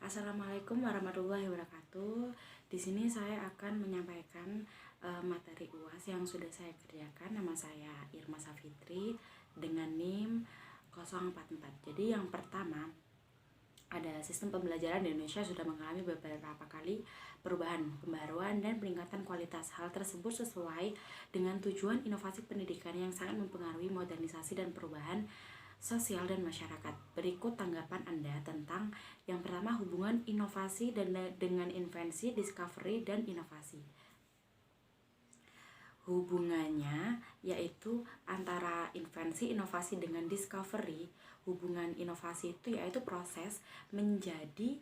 Assalamualaikum warahmatullahi wabarakatuh. Di sini saya akan menyampaikan materi UAS yang sudah saya kerjakan. Nama saya Irma Safitri dengan NIM 044. Jadi yang pertama, ada sistem pembelajaran di Indonesia sudah mengalami beberapa kali perubahan, pembaruan, dan peningkatan kualitas. Hal tersebut sesuai dengan tujuan inovasi pendidikan yang sangat mempengaruhi modernisasi dan perubahan sosial dan masyarakat. Berikut tanggapan Anda tentang yang pertama, hubungan inovasi dengan invensi, discovery, dan inovasi. Hubungannya yaitu antara invensi, inovasi dengan discovery. Hubungan inovasi itu yaitu proses menjadi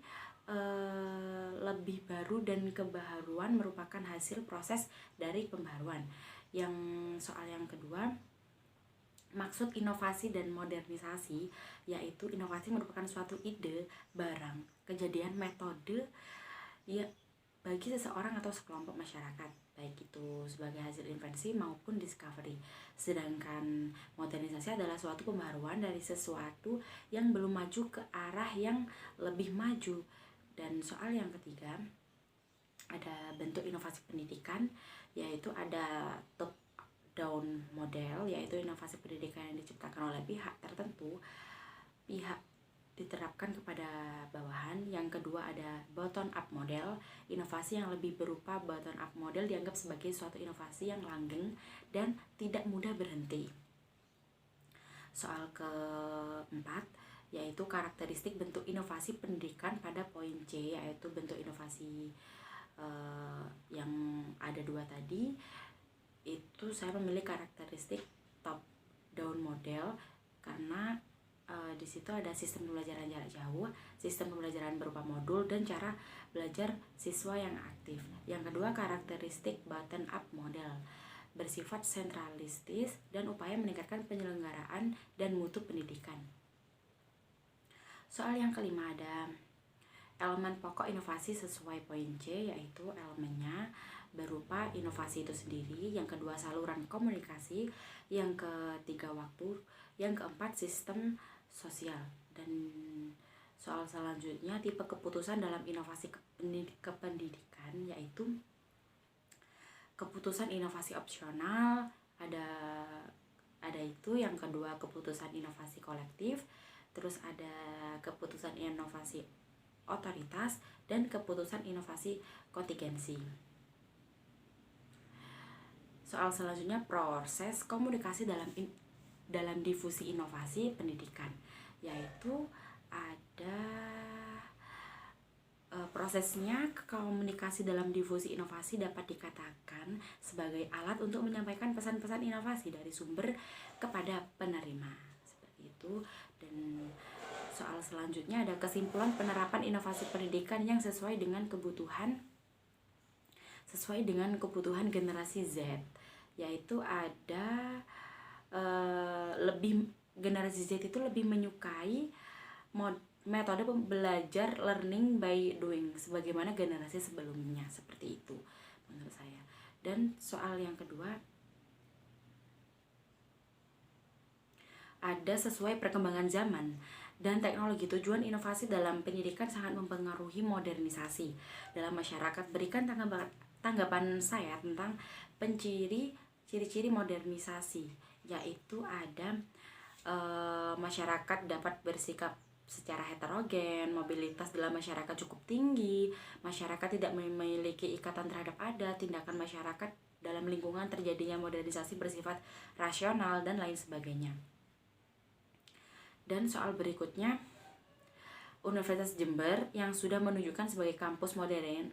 lebih baru, dan kebaharuan merupakan hasil proses dari pembaruan. Yang soal yang kedua, maksud inovasi dan modernisasi, yaitu inovasi merupakan suatu ide, barang, kejadian, metode ya bagi seseorang atau sekelompok masyarakat, baik itu sebagai hasil invensi maupun discovery. Sedangkan modernisasi adalah suatu pembaharuan dari sesuatu yang belum maju ke arah yang lebih maju. Dan soal yang ketiga, ada bentuk inovasi pendidikan, yaitu ada top down model, yaitu inovasi pendidikan yang diciptakan oleh pihak tertentu, pihak diterapkan kepada bawahan. Yang kedua ada bottom up model. Inovasi yang lebih berupa bottom up model dianggap sebagai suatu inovasi yang langgeng dan tidak mudah berhenti. Soal keempat, yaitu karakteristik bentuk inovasi pendidikan pada poin C, yaitu bentuk inovasi yang ada dua tadi. Itu saya memilih karakteristik top down model karena di situ ada sistem pembelajaran jarak jauh, sistem pembelajaran berupa modul, dan cara belajar siswa yang aktif. Yang kedua, karakteristik bottom up model bersifat sentralistis dan upaya meningkatkan penyelenggaraan dan mutu pendidikan. Soal yang kelima, ada elemen pokok inovasi sesuai poin C, yaitu elemennya berupa inovasi itu sendiri, yang kedua saluran komunikasi, yang ketiga waktu, yang keempat sistem sosial. Dan soal selanjutnya, tipe keputusan dalam inovasi kependidikan, yaitu keputusan inovasi opsional, ada itu, yang kedua keputusan inovasi kolektif, terus ada keputusan inovasi otoritas, dan keputusan inovasi kontingensi. Soal selanjutnya, proses komunikasi dalam difusi inovasi pendidikan, yaitu ada prosesnya komunikasi dalam difusi inovasi dapat dikatakan sebagai alat untuk menyampaikan pesan-pesan inovasi dari sumber kepada penerima, seperti itu. Dan soal selanjutnya ada kesimpulan penerapan inovasi pendidikan yang sesuai dengan kebutuhan generasi Z, yaitu ada generasi Z itu lebih menyukai metode belajar learning by doing sebagaimana generasi sebelumnya, seperti itu menurut saya. Dan soal yang kedua, ada sesuai perkembangan zaman dan teknologi, tujuan inovasi dalam pendidikan sangat mempengaruhi modernisasi dalam masyarakat. Berikan tanggapan saya tentang ciri-ciri modernisasi, yaitu ada masyarakat dapat bersikap secara heterogen, mobilitas dalam masyarakat cukup tinggi, masyarakat tidak memiliki ikatan terhadap adat, tindakan masyarakat dalam lingkungan terjadinya modernisasi bersifat rasional, dan lain sebagainya. Dan soal berikutnya, Universitas Jember yang sudah menunjukkan sebagai kampus modern.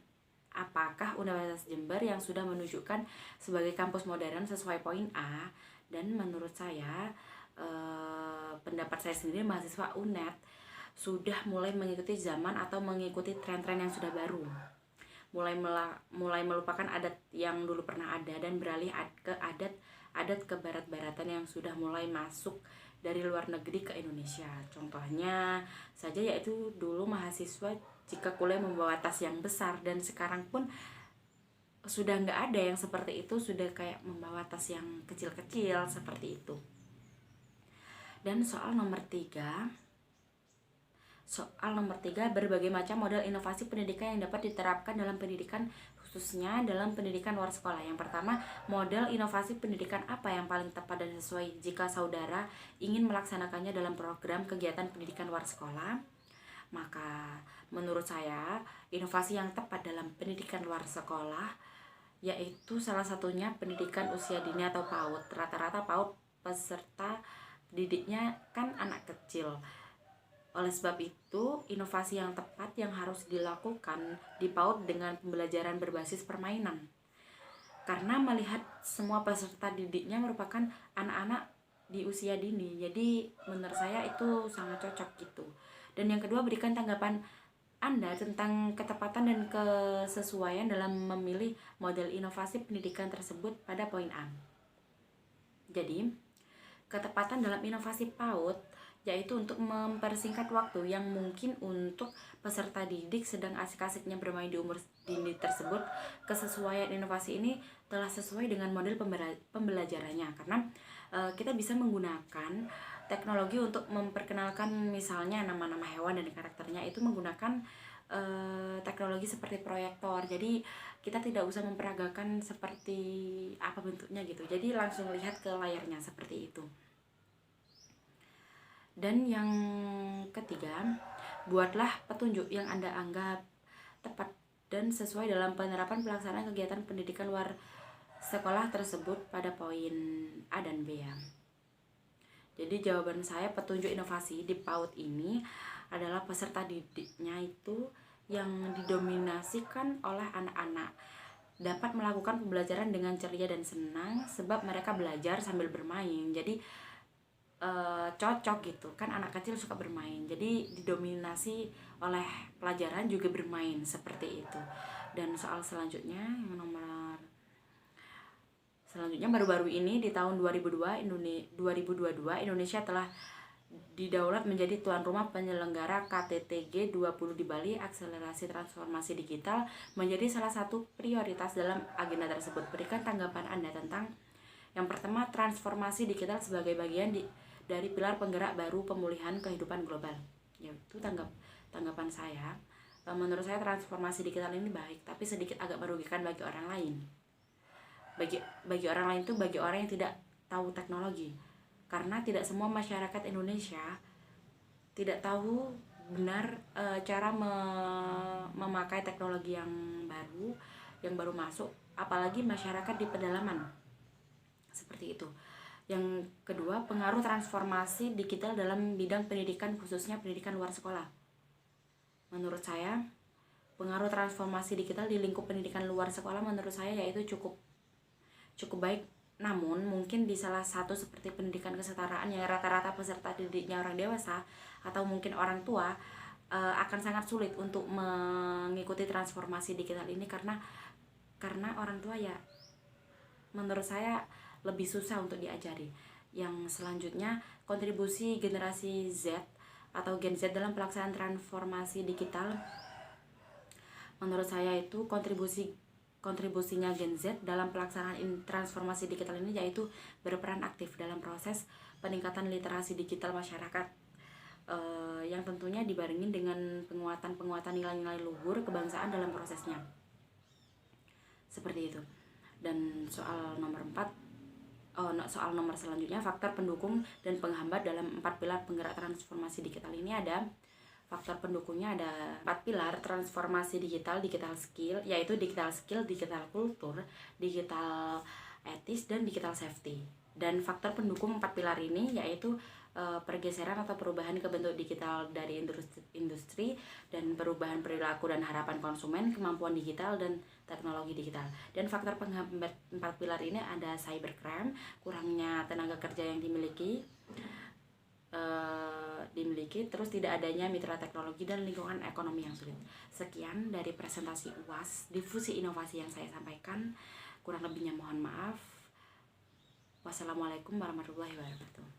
Apakah Universitas Jember yang sudah menunjukkan sebagai kampus modern sesuai poin A? Dan menurut saya, pendapat saya sendiri, mahasiswa UNED sudah mulai mengikuti zaman atau mengikuti tren-tren yang sudah baru, mulai melupakan adat yang dulu pernah ada dan beralih ke adat kebarat-baratan yang sudah mulai masuk dari luar negeri ke Indonesia. Contohnya saja yaitu dulu mahasiswa jika kuliah membawa tas yang besar, dan sekarang pun sudah nggak ada yang seperti itu, sudah kayak membawa tas yang kecil-kecil seperti itu. Dan soal nomor 3, Soal nomor 3, berbagai macam model inovasi pendidikan yang dapat diterapkan dalam pendidikan, khususnya dalam pendidikan luar sekolah. Yang pertama, model inovasi pendidikan apa yang paling tepat dan sesuai jika saudara ingin melaksanakannya dalam program kegiatan pendidikan luar sekolah? Maka menurut saya, inovasi yang tepat dalam pendidikan luar sekolah yaitu salah satunya pendidikan usia dini atau PAUD. Rata-rata PAUD peserta didiknya kan anak kecil. Oleh sebab itu, inovasi yang tepat yang harus dilakukan di PAUD dengan pembelajaran berbasis permainan. Karena melihat semua peserta didiknya merupakan anak-anak di usia dini, jadi menurut saya itu sangat cocok gitu. Dan yang kedua, berikan tanggapan Anda tentang ketepatan dan kesesuaian dalam memilih model inovasi pendidikan tersebut pada poin A. Jadi, ketepatan dalam inovasi PAUD yaitu untuk mempersingkat waktu yang mungkin untuk peserta didik sedang asik-asiknya bermain di umur dini tersebut. Kesesuaian inovasi ini telah sesuai dengan model pembelajarannya, karena kita bisa menggunakan teknologi untuk memperkenalkan misalnya nama-nama hewan dan karakternya itu menggunakan teknologi seperti proyektor. Jadi kita tidak usah memperagakan seperti apa bentuknya gitu, jadi langsung lihat ke layarnya seperti itu. Dan yang ketiga, buatlah petunjuk yang Anda anggap tepat dan sesuai dalam penerapan pelaksanaan kegiatan pendidikan luar sekolah tersebut pada poin A dan B ya. Jadi jawaban saya, petunjuk inovasi di PAUD ini adalah peserta didiknya itu yang didominasikan oleh anak-anak dapat melakukan pembelajaran dengan ceria dan senang sebab mereka belajar sambil bermain. Jadi cocok gitu kan, anak kecil suka bermain, jadi didominasi oleh pelajaran juga bermain seperti itu. Dan soal selanjutnya, yang nomor selanjutnya, baru-baru ini di tahun 2022 Indonesia telah didaulat menjadi tuan rumah penyelenggara KTT G20 di Bali. Akselerasi transformasi digital menjadi salah satu prioritas dalam agenda tersebut. Berikan tanggapan Anda tentang yang pertama, transformasi digital sebagai bagian dari pilar penggerak baru pemulihan kehidupan global. Yaitu tanggapan saya, menurut saya transformasi digital ini baik, tapi sedikit agak merugikan bagi orang lain. Bagi orang lain itu bagi orang yang tidak tahu teknologi. Karena tidak semua masyarakat Indonesia tidak tahu benar cara memakai teknologi yang baru masuk, apalagi masyarakat di pedalaman. Seperti itu. Yang kedua, pengaruh transformasi digital dalam bidang pendidikan, khususnya pendidikan luar sekolah. Menurut saya, pengaruh transformasi digital di lingkup pendidikan luar sekolah menurut saya yaitu cukup baik. Namun mungkin di salah satu seperti pendidikan kesetaraan yang rata-rata peserta didiknya orang dewasa atau mungkin orang tua akan sangat sulit untuk mengikuti transformasi digital ini karena orang tua ya menurut saya lebih susah untuk diajari. Yang selanjutnya, kontribusi generasi Z atau Gen Z dalam pelaksanaan transformasi digital. Menurut saya itu kontribusinya Gen Z dalam pelaksanaan transformasi digital ini yaitu berperan aktif dalam proses peningkatan literasi digital masyarakat, yang tentunya dibarengi dengan penguatan nilai-nilai luhur kebangsaan dalam prosesnya. Seperti itu. Dan soal nomor selanjutnya, faktor pendukung dan penghambat dalam 4 pilar penggerak transformasi digital ini ada. Faktor pendukungnya ada 4 pilar transformasi digital skill, yaitu digital skill, digital kultur, digital etis, dan digital safety. Dan faktor pendukung 4 pilar ini yaitu pergeseran atau perubahan ke bentuk digital dari industri dan perubahan perilaku dan harapan konsumen, kemampuan digital dan teknologi digital. Dan faktor penghambat 4 pilar ini ada cybercrime, kurangnya tenaga kerja yang dimiliki, terus tidak adanya mitra teknologi dan lingkungan ekonomi yang sulit. Sekian dari presentasi UAS difusi inovasi yang saya sampaikan, kurang lebihnya mohon maaf. Wassalamualaikum warahmatullahi wabarakatuh.